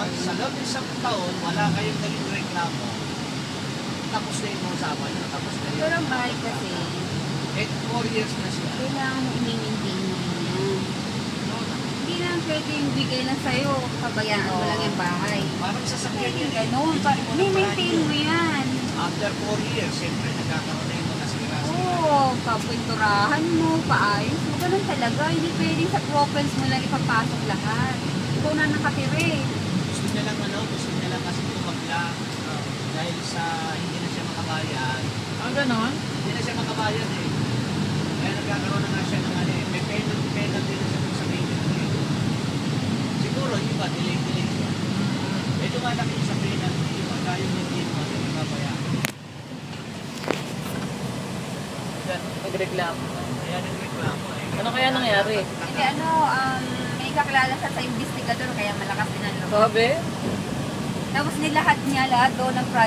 ngayon, sa loob ng isang taon, wala kayong naging reklamo, tapos na yung usapan nyo, tapos na yun. Pero ang bahay kasi, 4 years na siya. kailangan mo i-maintain mo yan. Hindi lang pwede yung bigay lang sa'yo, pabayaan mo lang yung bahay. Parang sasakyan Pwede yan eh. ganun, i-maintain mo yan. After 4 years, siyempre nagkakaroon na yung mga sira-sira. Oo, papinturahan mo, paayos mo, ganun talaga. Hindi pwedeng sa province mo lang ipapasok lahat. Ikaw na nakatira eh. Gusto niya lang gusto niya lang kasi tumagla dahil sa hindi na siya makabayad. Ganon? Hindi na siya makabayad eh. Kaya nagkakaroon na nga siya ng may penalty na siya sa payment eh. Siguro yung iba, delay siya. Medyo malaki sa penalty, yung pagka yung hindi mo, hindi mababayad. Nagreklamo. Kaya nagreklamo eh. Ano kaya nangyari? Hindi may kakilala siya sa investigador kaya malakas din ang loob. Sabi? Tapos nilahat niya lahat doon ng project.